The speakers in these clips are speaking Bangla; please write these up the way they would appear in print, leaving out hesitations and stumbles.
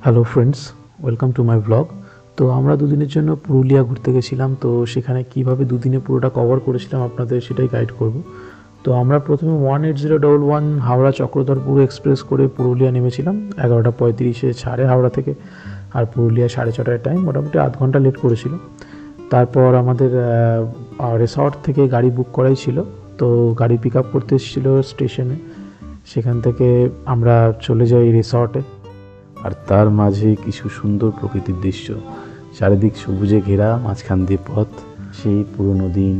Hello friends, welcome to my blog. তো আমরা দুদিনের জন্য পুরুলিয়া ঘুরতে গেছিলাম। তো সেখানে কিভাবে দুদিনে পুরোটা কভার করেছিলাম আপনাদের সেটাই গাইড করব। তো আমরা প্রথমে 18011 হাওড়া চক্রধরপুর এক্সপ্রেস করে পুরুলিয়া নেমেছিলাম। 11:35 ছাড়ে হাওড়া থেকে, আর পুরুলিয়া 6:30টায় টাইম, মোটামুটি আধ ঘন্টা লেট করেছিল। তারপর আমাদের রিসর্ট থেকে গাড়ি বুক করাই ছিল। তো গাড়ি পিক আপ করতে এসেছিলো স্টেশনে। সেখান থেকে আমরা চলে যাই রিসর্টে। আর তার মাঝে কিছু সুন্দর প্রকৃতির দৃশ্য, চারিদিক সবুজে ঘেরা, মাঝখান দিয়ে পথ, সেই পুরনো দিন,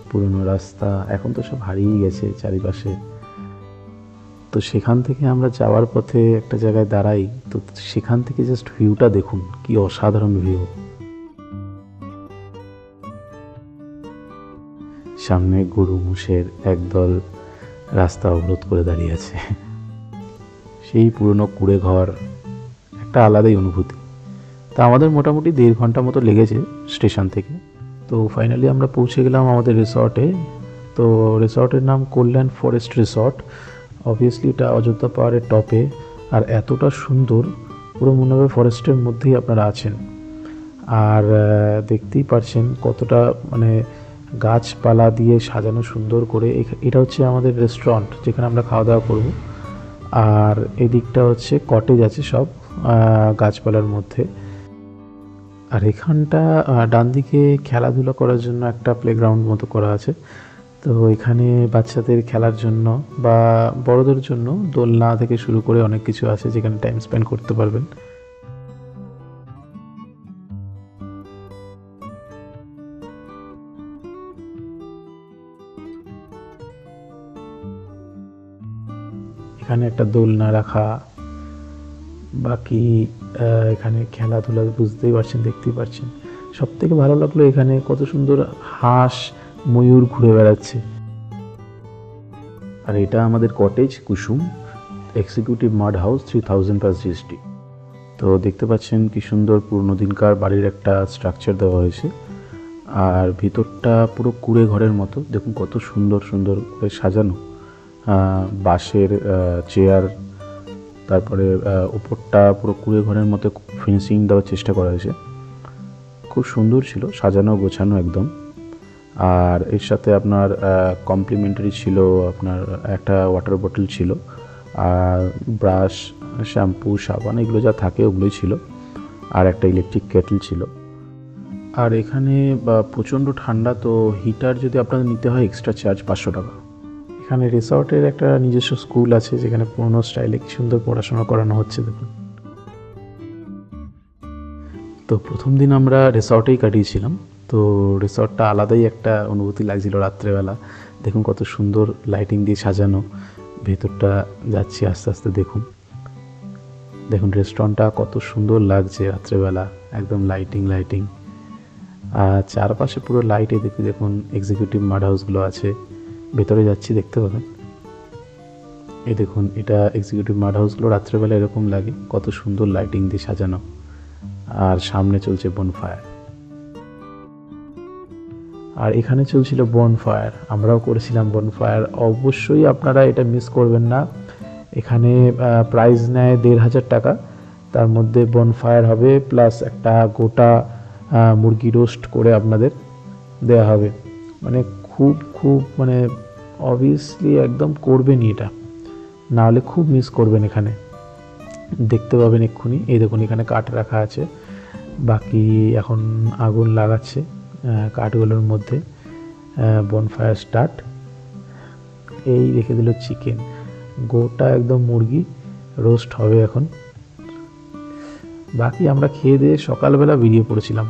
পুরনো রাস্তা এখন তো সব হারিয়ে গেছে চারিপাশে। তো সেখান থেকে আমরা যাওয়ার পথে একটা জায়গায় দাঁড়াই। তো সেখান থেকে জাস্ট ভিউটা দেখুন, কি অসাধারণ ভিউ। সামনে গরু মোষের একদল রাস্তা অবরোধ করে দাঁড়িয়ে আছে। সেই পুরনো কুড়ে ঘর, একটা আলাদাই অনুভূতি। তা আমাদের মোটামুটি 1.5 ঘন্টা মতো লেগেছে স্টেশন থেকে। তো ফাইনালি আমরা পৌঁছে গেলাম আমাদের রিসর্টে। তো রিসর্টের নাম কল্যাণ ফরেস্ট রিসর্ট। অবভিয়াসলি এটা অযোধ্যা পাহাড়ের টপে, আর এতটা সুন্দর, পুরো মনে হবে ফরেস্টের মধ্যেই আপনারা আছেন। আর দেখতেই পারছেন কতটা মানে গাছপালা দিয়ে সাজানো সুন্দর করে। এটা হচ্ছে আমাদের রেস্টুরেন্ট, যেখানে আমরা খাওয়া দাওয়া করব। আর এদিকটা হচ্ছে কটেজ আছে সব গাছপালার মধ্যে। আর এখানটা ডান দিকে খেলাধুলা করার জন্য একটা প্লেগ্রাউন্ড মতো করা আছে। তো এখানে বাচ্চাদের খেলার জন্য বা বড়দের জন্য দোলনা থেকে শুরু করে অনেক কিছু আছে, যেখানে টাইম স্পেন্ড করতে পারবেন। এখানে একটা দোলনা রাখা, বাকি এখানে খেলাধুলা বুঝতেই পারছেন, দেখতেই পারছেন। সব থেকে ভালো লাগলো এখানে কত সুন্দর হাঁস, ময়ূর ঘুরে বেড়াচ্ছে। আর এটা আমাদের cottage Kusum, executive mud house, 3000 plus GST. তো দেখতে পাচ্ছেন কি সুন্দর পুরনো দিনকার বাড়ির একটা স্ট্রাকচার দেওয়া হয়েছে। আর ভিতরটা পুরো কুড়ে ঘরের মতো, দেখুন কত সুন্দর সুন্দর করে সাজানো। বাঁশের চেয়ার, তারপরে উপরটা পুরো কুড়ে ঘরের মতো ফিনিশিং দেওয়ার চেষ্টা করা হয়েছে। খুব সুন্দর ছিল, সাজানো গোছানো একদম। আর এর সাথে আপনার কমপ্লিমেন্টারি ছিল আপনার একটা ওয়াটার বোতল ছিল, আর ব্রাশ, শ্যাম্পু, সাবান, এগুলো যা থাকে ওগুলোই ছিল। আর একটা ইলেকট্রিক কেটল ছিল। আর এখানে প্রচণ্ড ঠান্ডা, তো হিটার যদি আপনাদের নিতে হয় এক্সট্রা চার্জ 500 টাকা। এখানে রিসর্টের একটা নিজস্ব স্কুল আছে, যেখানে পুরনো স্টাইলে কি সুন্দর পড়াশোনা করানো হচ্ছে দেখুন। তো প্রথম দিন আমরা রিসর্টেই কাটিয়েছিলাম। তো রিসর্টটা আলাদাই একটা অনুভূতি লাগছিল রাত্রেবেলা। দেখুন কত সুন্দর লাইটিং দিয়ে সাজানো, ভেতরটা যাচ্ছি আস্তে আস্তে। দেখুন দেখুন রেস্টুরেন্টটা কত সুন্দর লাগছে রাত্রেবেলা, একদম লাইটিং লাইটিং। আর চারপাশে পুরো লাইটে দেখুন এক্সিকিউটিভ মাড হাউসগুলো আছে। ভেতরে যাচ্ছি, দেখতে পাবেন। এই দেখুন, এটা এক্সিকিউটিভ মাড হাউসগুলো রাত্রেবেলা এরকম লাগে, কত সুন্দর লাইটিং দিয়ে সাজানো। আর সামনে চলছে বনফায়ার। আর এখানে চলছিল বনফায়ার, আমরাও করেছিলাম বনফায়ার। অবশ্যই আপনারা এটা মিস করবেন না। এখানে প্রাইজ নেয় 1500 টাকা। তার মধ্যে বনফায়ার হবে, প্লাস একটা গোটা মুরগি রোস্ট করে আপনাদের দেওয়া হবে। মানে খুব খুব মানে অবভিয়াসলি একদম করবেনই এটা, না হলে খুব মিস করবেন। এখানে দেখতে পাবেন এক্ষুনি, এই দেখুন এখানে কাঠ রাখা আছে। বাকি এখন আগুন লাগাচ্ছে কাঠগুলোর মধ্যে। Bonfire start. এই রেখে দিল চিকেন, গোটা একদম মুরগি রোস্ট হবে এখন। বাকি আমরা খেয়ে দিয়ে সকালবেলা বেরিয়ে পড়েছিলাম,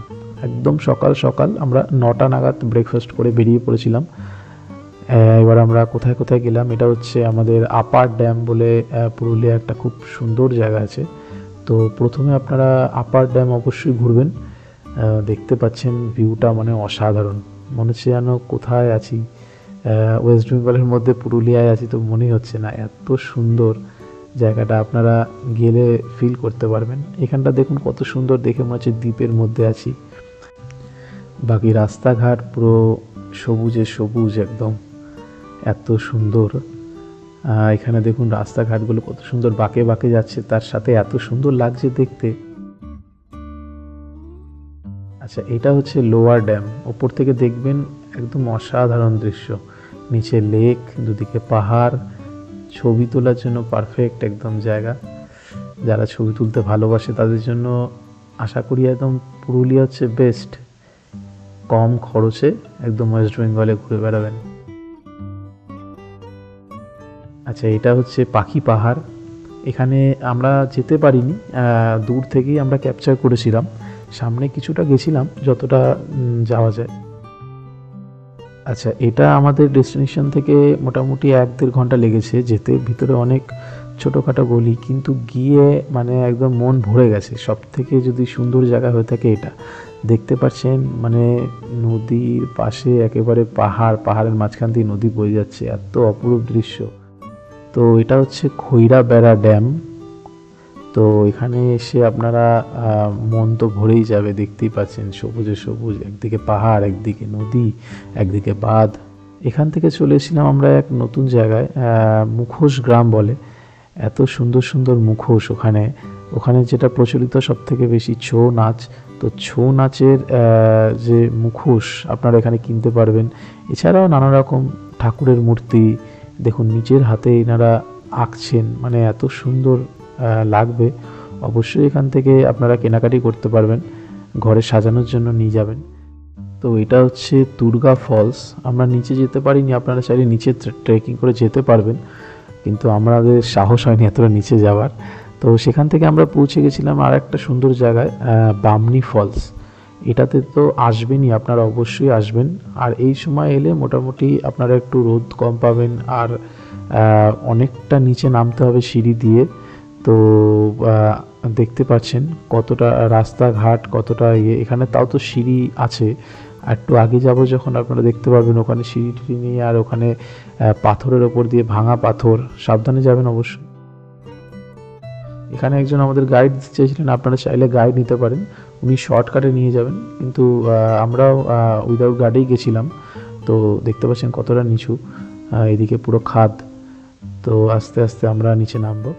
একদম সকাল সকাল। আমরা 9টা নাগাদ ব্রেকফাস্ট করে বেরিয়ে পড়েছিলাম। এবার আমরা কোথায় কোথায় গেলাম, এটা হচ্ছে আমাদের আপার ড্যাম বলে পুরুলিয়া একটা খুব সুন্দর জায়গা আছে। তো প্রথমে আপনারা আপার ড্যাম অবশ্যই ঘুরবেন। দেখতে পাচ্ছেন ভিউটা মানে অসাধারণ, মনে হচ্ছে যেন কোথায় আছি, ওয়েস্ট বেঙ্গলের মধ্যে পুরুলিয়ায় আছি তো মনেই হচ্ছে না। এত সুন্দর জায়গাটা, আপনারা গেলে ফিল করতে পারবেন। এখানটা দেখুন কত সুন্দর, দেখে মনে হচ্ছে দ্বীপের মধ্যে আছি। বাকি রাস্তাঘাট পুরো সবুজে সবুজ একদম, এত সুন্দর। এখানে দেখুন রাস্তাঘাটগুলো কত সুন্দর বাঁকে বাঁকে যাচ্ছে, তার সাথে এত সুন্দর লাগছে দেখতে। আচ্ছা, এটা হচ্ছে লোয়ার ড্যাম। ওপর থেকে দেখবেন একদম অসাধারণ দৃশ্য, নিচে লেক, দুদিকে পাহাড়, ছবি তোলার জন্য পারফেক্ট একদম জায়গা। যারা ছবি তুলতে ভালোবাসে তাদের জন্য আশা করি একদম পুরুলিয়া হচ্ছে বেস্ট। কম খরচে একদম ওয়েস্ট বেঙ্গলে ঘুরে বেড়াবেন। আচ্ছা, এটা হচ্ছে পাখি পাহাড়। এখানে আমরা যেতে পারিনি, দূর থেকেই আমরা ক্যাপচার করেছিলাম। সামনে কিছুটা গেছিলাম, যতটা যাওয়া যায়। আচ্ছা, এটা আমাদের ডেস্টিনেশন থেকে মোটামুটি 1-1.5 ঘন্টা লেগেছে যেতে। ভিতরে অনেক ছোটোখাটো গলি, কিন্তু গিয়ে মানে একদম মন ভরে গেছে। সব থেকে যদি সুন্দর জায়গা হয়ে থাকে এটা। দেখতে পাচ্ছেন মানে নদীর পাশে একেবারে পাহাড়, পাহাড়ের মাঝখান দিয়ে নদী বয়ে যাচ্ছে, এত অপরূপ দৃশ্য। তো এটা হচ্ছে খৈরাবেড়া ড্যাম। তো এখানে এসে আপনারা মন তো ভরেই যাবে। দেখতেই পাচ্ছেন সবুজে সবুজ, একদিকে পাহাড়, একদিকে নদী, একদিকে বাঁধ। এখান থেকে চলে এসেছিলাম আমরা এক নতুন জায়গায়, মুখোশ গ্রাম বলে। এত সুন্দর সুন্দর মুখোশ ওখানে। ওখানে যেটা প্রচলিত সব থেকে বেশি ছৌ নাচ। তো ছৌ নাচের যে মুখোশ আপনারা এখানে কিনতে পারবেন। এছাড়াও নানা রকম ঠাকুরের মূর্তি দেখুন নিজের হাতে এনারা আঁকছেন, মানে এত সুন্দর লাগবে। অবশ্যই এখান থেকে আপনারা কেনাকাটি করতে পারবেন, ঘরে সাজানোর জন্য নিয়ে যাবেন। তো এটা হচ্ছে দুর্গা ফলস। আমরা নিচে যেতে পারিনি, আপনারা চাইলে নিচে ট্রেকিং করে যেতে পারবেন, কিন্তু আমাদের সাহস হয়নি এতটা নিচে যাওয়ার। তো সেখান থেকে আমরা পৌঁছে গেছিলাম আর একটা সুন্দর জায়গায়, বামনি ফলস। এটাতে তো আসবেনই, আপনারা অবশ্যই আসবেন। আর এই সময় এলে মোটামুটি আপনারা একটু রোদ কম পাবেন, আর অনেকটা নিচে নামতে হবে সিঁড়ি দিয়ে। তো দেখতে পাচ্ছেন কতটা রাস্তাঘাট, কতটা এখানে তাও তো সিঁড়ি আছে। আর একটু আগে যাব যখন আপনারা দেখতে পারবেন ওখানে সিঁড়ি টিড়ি নিয়ে, আর ওখানে পাথরের ওপর দিয়ে, ভাঙা পাথর, সাবধানে যাবেন অবশ্যই। এখানে একজন আমাদের গাইড চেয়েছিলেন, আপনারা চাইলে গাইড নিতে পারেন, উনি শর্টকাটে নিয়ে যাবেন, কিন্তু আমরাও উইদাউট গাইডেই গেছিলাম। তো দেখতে পাচ্ছেন কতটা নিচু, এদিকে পুরো খাদ। তো আস্তে আস্তে আমরা নিচে নামবো।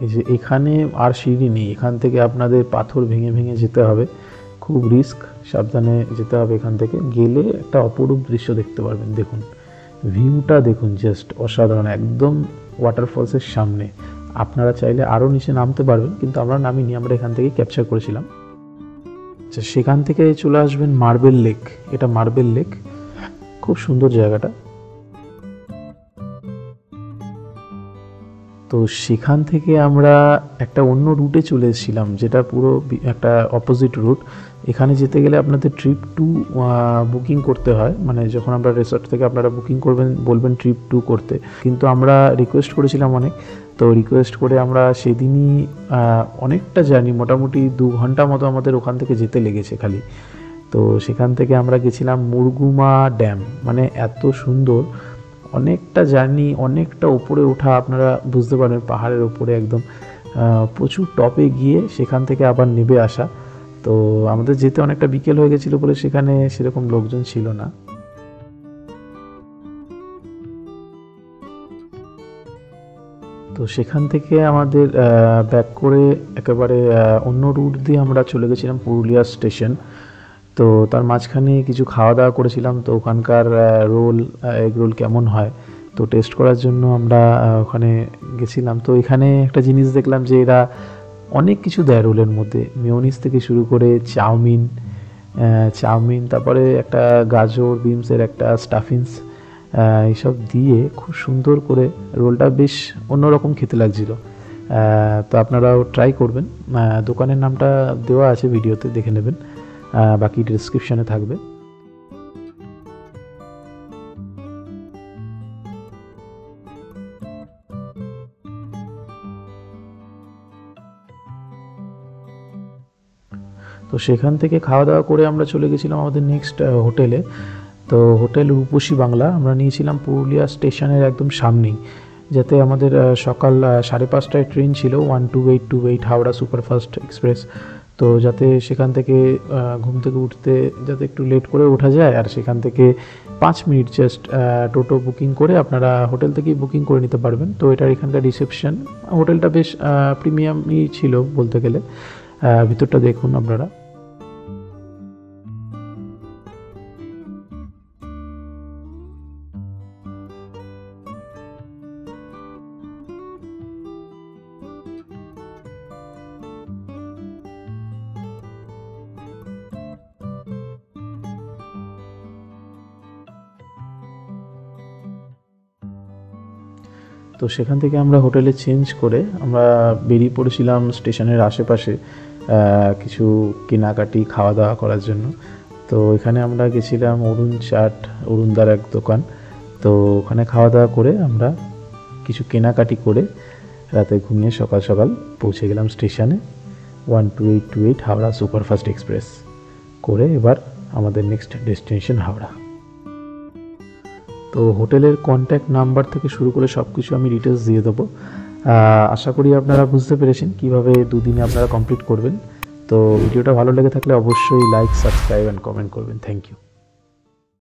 এই যে এখানে আর সিঁড়ি নেই, এখান থেকে আপনাদের পাথর ভেঙে ভেঙে যেতে হবে, খুব রিস্ক, সাবধানে যেতে হবে। এখান থেকে গেলে একটা অপরূপ দৃশ্য দেখতে পারবেন। দেখুন ভিউটা দেখুন, জাস্ট অসাধারণ, একদম ওয়াটারফলসের সামনে। আপনারা চাইলে আরও নিচে নামতে পারবেন, কিন্তু আমরা নামিনি, আমরা এখান থেকে ক্যাপচার করেছিলাম। আচ্ছা, সেখান থেকে চলে আসবেন মার্বেল লেক। এটা মার্বেল লেক, খুব সুন্দর জায়গাটা। তো সেখান থেকে আমরা একটা অন্য রুটে চলে এসেছিলাম, যেটা পুরো একটা অপোজিট রুট। এখানে যেতে গেলে আপনাদের ট্রিপ টু বুকিং করতে হয়, মানে যখন আমরা রিসর্ট থেকে আপনারা বুকিং করবেন, বলবেন ট্রিপ টু করতে। কিন্তু আমরা রিকোয়েস্ট করেছিলাম অনেক, তো রিকোয়েস্ট করে আমরা সেদিনই অনেকটা জার্নি, মোটামুটি 2 ঘন্টা মতো আমাদের ওখান থেকে যেতে লেগেছে খালি। তো সেখান থেকে আমরা গেছিলাম মুরগুমা ড্যাম, মানে এত সুন্দর, অনেকটা জার্নি, অনেকটা উপরে ওঠা, আপনারা বুঝতে পারবেন পাহাড়ের উপরে একদম প্রচুর টপে গিয়ে সেখান থেকে আবার নেমে আসা। তো আমাদের যেতে অনেকটা বিকেল হয়ে গেছিলো বলে সেখানে সেরকম লোকজন ছিল না। তো সেখান থেকে আমাদের ব্যাক করে একেবারে অন্য রুট দিয়ে আমরা চলে গেছিলাম পুরুলিয়া স্টেশন। তো তার মাঝখানে কিছু খাওয়া দাওয়া করেছিলাম। তো ওখানকার রোল, এগ রোল কেমন হয় তো টেস্ট করার জন্য আমরা ওখানে গেছিলাম। তো এখানে একটা জিনিস দেখলাম যে এরা অনেক কিছু দেয় রোলের মধ্যে, মেয়োনিজ থেকে শুরু করে চাউমিন, তারপরে একটা গাজর বিনসের একটা স্টাফিংস, এইসব দিয়ে খুব সুন্দর করে রোলটা বেশ অন্যরকম খেতে লাগছিল। তো আপনারাও ট্রাই করবেন। দোকানের নামটা দেওয়া আছে ভিডিওতে, দেখে নেবেন, বাকি ডেসক্রিপশানে থাকবে। তো সেখান থেকে খাওয়া দাওয়া করে আমরা চলে গেছিলাম আমাদের নেক্সট হোটেলে। তো হোটেল রূপসী বাংলা আমরা নিয়েছিলাম পুরুলিয়া স্টেশনের একদম সামনেই, যাতে আমাদের সকাল 5:30টায় ট্রেন ছিল 12828 হাওড়া সুপারফাস্ট এক্সপ্রেস। তো যাতে সেখান থেকে ঘুম থেকে উঠতে যাতে একটু লেট করে ওঠা যায়, আর সেখান থেকে 5 মিনিট জাস্ট টোটো বুকিং করে আপনারা হোটেল থেকেই বুকিং করে নিতে পারবেন। তো এটার এখানকার রিসেপশন, হোটেলটা বেশ প্রিমিয়ামই ছিল বলতে গেলে। ভিতরটা দেখুন আপনারা। তো সেখান থেকে আমরা হোটেলে চেঞ্জ করে আমরা বেরিয়ে পড়েছিলাম স্টেশনের আশেপাশে কিছু কেনাকাটি খাওয়া দাওয়া করার জন্য। তো এখানে আমরা গেছিলাম অরুণ চাট, অরুণদার এক দোকান। তো ওখানে খাওয়া দাওয়া করে আমরা কিছু কেনাকাটি করে রাতে ঘুমিয়ে সকাল সকাল পৌঁছে গেলাম স্টেশনে 12828 হাওড়া সুপারফাস্ট এক্সপ্রেস করে। এবার আমাদের নেক্সট ডেস্টিনেশন হাওড়া। তো হোটেলের কন্ট্যাক্ট নাম্বার থেকে শুরু করে সব কিছু আমি ডিটেলস দিয়ে দেবো। আশা করি আপনারা বুঝতে পেরেছেন কীভাবে দুদিনে আপনারা কমপ্লিট করবেন। তো ভিডিওটা ভালো লেগে থাকলে অবশ্যই লাইক, সাবস্ক্রাইব অ্যান্ড কমেন্ট করবেন। Thank you.